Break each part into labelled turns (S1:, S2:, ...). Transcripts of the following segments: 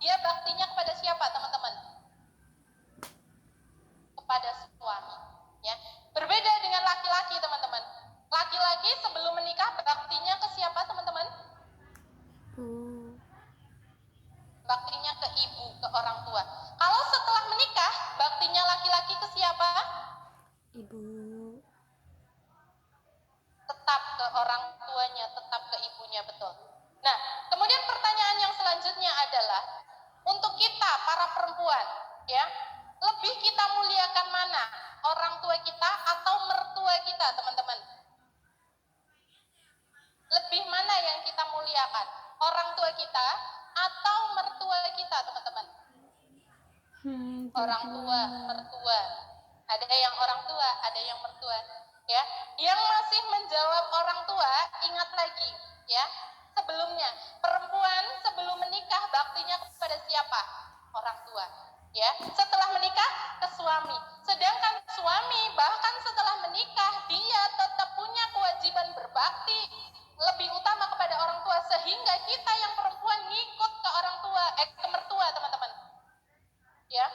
S1: Dia baktinya kepada siapa, teman-teman? Kepada suami, ya. Berbeda dengan laki-laki, teman-teman. Laki-laki sebelum menikah baktinya ke siapa, teman-teman? Baktinya ke ibu, ke orang tua. Kalau setelah menikah, baktinya laki-laki ke siapa?
S2: Ibu.
S1: Tetap ke orang tuanya, tetap ke ibunya, betul. Nah, kemudian pertanyaan yang selanjutnya adalah, untuk kita para perempuan, ya, lebih kita muliakan mana? Orang tua kita atau mertua kita, teman-teman? Lebih mana yang kita muliakan? Orang tua kita atau mertua kita, teman-teman? Orang tua, mertua. Ada yang orang tua, ada yang mertua, ya. Yang masih menjawab orang tua, ingat lagi, ya. Sebelumnya, perempuan sebelum menikah baktinya kepada siapa? Orang tua, ya. Setelah menikah ke suami. Sedangkan suami bahkan setelah menikah dia tetap punya kewajiban berbakti lebih utama kepada orang tua, sehingga kita yang perempuan ngikut ke orang tua, ke mertua, teman-teman. Ya,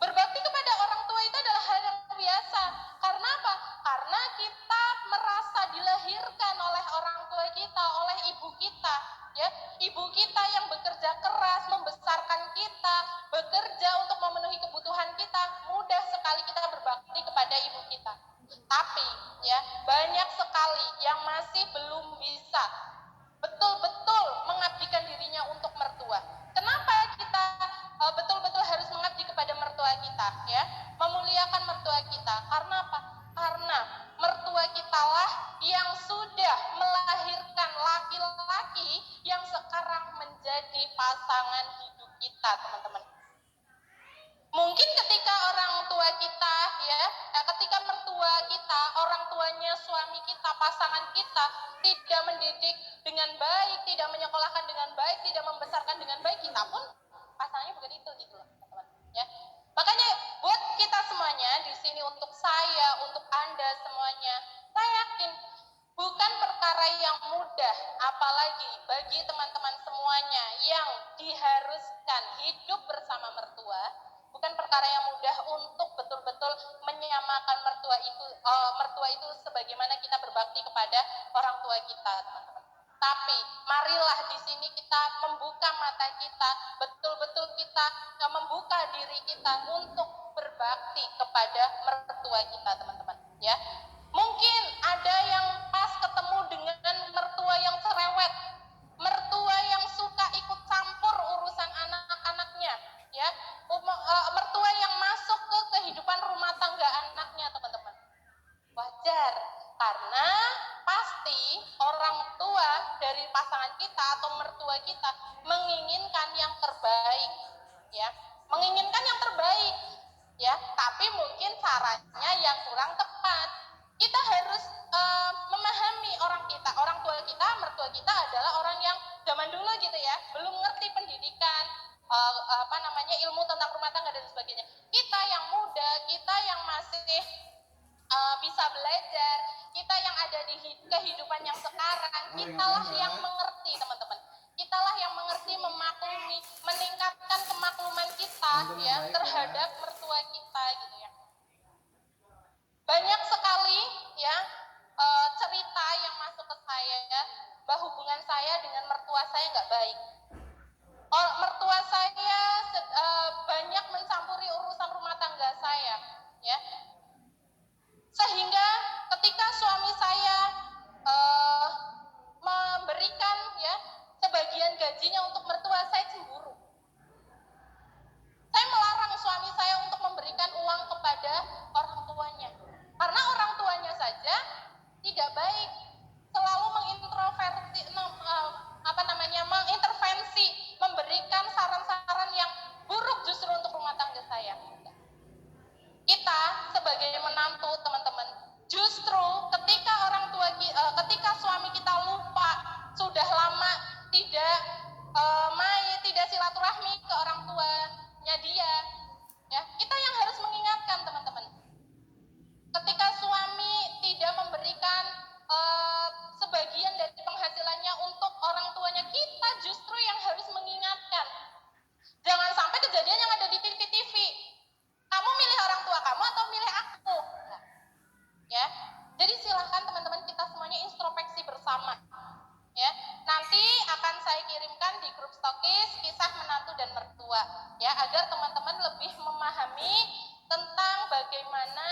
S1: berbakti kepada orang tua itu adalah hal yang biasa. Karena apa? Karena kita merasa dilahirkan oleh orang tua kita, oleh ibu kita, ya. Ibu kita yang bekerja keras membesarkan kita, bekerja untuk memenuhi kebutuhan kita, mudah sekali kita berbakti kepada ibu kita. Tapi, ya, banyak sekali yang masih belum bisa betul-betul mengabdikan dirinya untuk mertua. Kenapa kita betul-betul harus mengabdi kepada mertua kita, ya, memuliakan mertua kita? Karena apa? Karena mertua kitalah yang sudah melahirkan laki-laki yang sekarang menjadi pasangan hidup kita, teman-teman. Mungkin ketika orang tua kita, ya, ketika mertua kita, orang tuanya suami kita, pasangan kita tidak mendidik dengan baik, tidak menyekolahkan dengan baik, tidak membesarkan dengan baik, kita pun pasangannya bukan itu, gitu loh, teman-teman, ya. Makanya buat kita semuanya di sini, untuk saya, untuk Anda semuanya, saya yakin bukan perkara yang mudah, apalagi bagi teman-teman semuanya yang diharuskan hidup bersama mertua, bukan perkara yang mudah untuk betul-betul menyamakan mertua itu sebagaimana kita berbakti kepada orang tua kita, teman-teman. Tapi marilah di sini kita membuka mata kita, betul-betul kita membuka diri kita untuk berbakti kepada mertua kita, teman-teman, ya. Mungkin ada yang pas ketemu dengan mertua yang cerewet, mertua yang suka ikut campur urusan anak-anaknya, ya. Mertua yang masuk ke kehidupan rumah tangga anaknya, teman-teman. Wajar, karena pasti orang tua dari pasangan kita atau mertua kita menginginkan yang terbaik, ya, menginginkan yang terbaik, ya. Tapi mungkin caranya yang kurang tepat. Kita harus memahami orang tua kita, mertua kita adalah orang yang zaman dulu, gitu ya, belum ngerti pendidikan, ilmu tentang rumah tangga dan sebagainya. Kita yang muda, kita yang masih bisa belajar, kita yang ada di kehidupan yang sekarang, kitalah yang mengerti, teman-teman. Kitalah yang mengerti, memaklumi, meningkatkan kemakluman kita, ya, terhadap mertua kita, gitu ya. Banyak sekali, ya, cerita yang masuk ke saya, bahwa hubungan saya dengan mertua saya nggak baik. Mertua saya banyak mencampuri urusan rumah tangga saya, ya. Sehingga ketika suami saya memberikan, ya, sebagian gajinya untuk mertua, saya cemburu. Saya melarang suami saya untuk memberikan uang kepada orang tuanya, karena orang tuanya saja tidak baik, selalu mengintervensi di grup Stokis kisah menantu dan mertua ya, agar teman-teman lebih memahami tentang bagaimana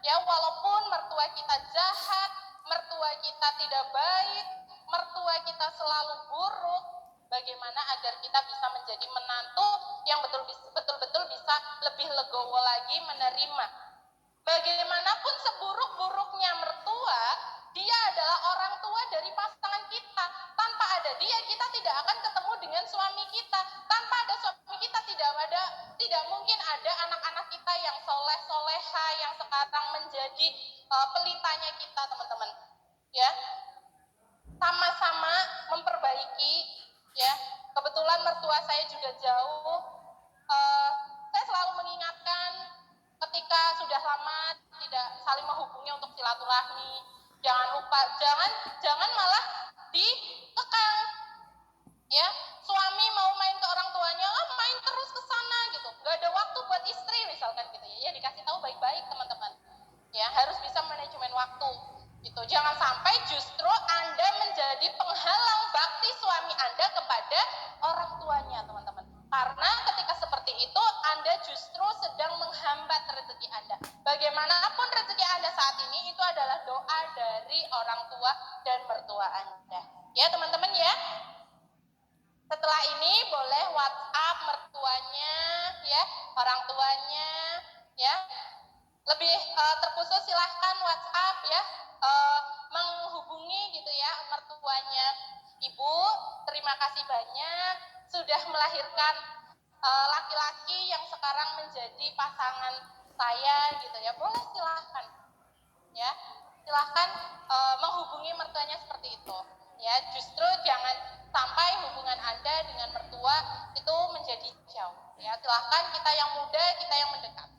S1: ya, walaupun mertua kita jahat, mertua kita tidak baik, mertua kita selalu buruk, bagaimana agar kita bisa menjadi menantu yang betul-betul bisa lebih legowo lagi menerima. Bagaimanapun seburuk-buruknya mertua, dia adalah orang tua dari pasangan kita. Tanpa ada dia, kita tidak akan ketemu dengan suami kita. Tanpa ada suami kita, tidak mungkin ada anak-anak kita yang soleh-soleha, yang sekarang menjadi pelitanya kita, teman-teman. Ya, sama-sama memperbaiki. Ya, kebetulan mertua saya juga jauh. Saya selalu mengingatkan ketika sudah lama tidak saling menghubungi untuk silaturahmi, jangan lupa, jangan malah dikekang. Ya, suami mau main ke orang tuanya, main terus ke sana gitu, nggak ada waktu buat istri misalkan gitu ya. Ya dikasih tahu baik-baik teman-teman. Ya, harus bisa manajemen waktu. Gitu. Jangan sampai justru Anda menjadi penghalang bakti suami Anda kepada orang tuanya, teman-teman. Karena ketika seperti itu, Anda justru sedang menghambat rezeki Anda. Bagaimanapun rezeki Anda saat ini, itu adalah doa dari orang tua dan mertua Anda. Ya, teman-teman ya. Setelah ini boleh WhatsApp mertuanya, ya, orang tuanya, ya. Lebih terkhusus silahkan WhatsApp ya, menghubungi gitu ya mertuanya. Ibu, terima kasih banyak sudah melahirkan laki-laki yang sekarang menjadi pasangan saya gitu ya. Boleh silahkan ya, silahkan menghubungi mertuanya seperti itu ya. Justru jangan sampai hubungan Anda dengan mertua itu menjadi jauh ya. Silahkan, kita yang muda, kita yang mendekat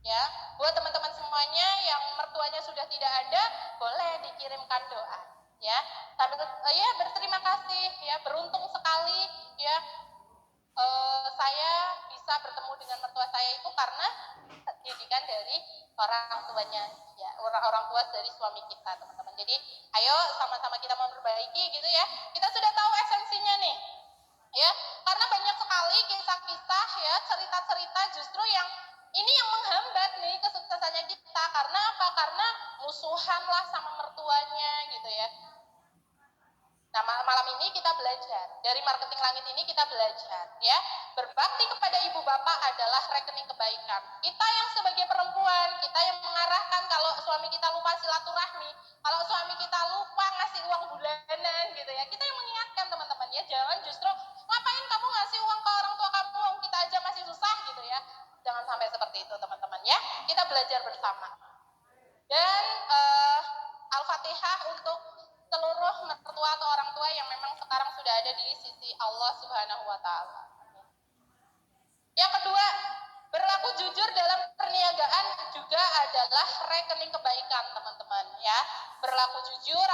S1: ya. Buat teman-teman semuanya yang mertuanya sudah tidak ada, boleh dikirimkan doa ya, sambil ya berterima kasih ya, beruntung sekali ya, saya bisa bertemu dengan mertua saya itu karena didikan dari orang tuanya ya, orang tua dari suami kita, teman-teman. Jadi ayo sama-sama kita memperbaiki gitu ya. Kita sudah tahu esensinya nih ya, karena banyak sekali kisah-kisah ya, cerita-cerita justru yang ini yang menghambat nih kesuksesannya kita. Karena apa? Karena musuhan lah sama mertuanya gitu ya. Nah, malam ini kita belajar, dari marketing langit ini kita belajar ya, berbakti kepada ibu bapak adalah rekening kebaikan. Kita yang sebagai perempuan, kita yang mengarahkan kalau suami kita lupa silaturahmi, kalau suami kita lupa ngasih uang bulanan gitu ya, kita yang mengingatkan teman-teman ya, jangan justru ngapain kamu ngasih uang ke orang tua kamu, kita aja masih susah gitu ya. Jangan sampai seperti itu teman-teman ya, kita belajar bersama. Dan Al-Fatihah untuk seluruh mertua atau orang tua yang memang sekarang sudah ada di sisi Allah Subhanahu wa Ta'ala. Yang kedua, berlaku jujur dalam perniagaan juga adalah rekening kebaikan, teman-teman ya. Berlaku jujur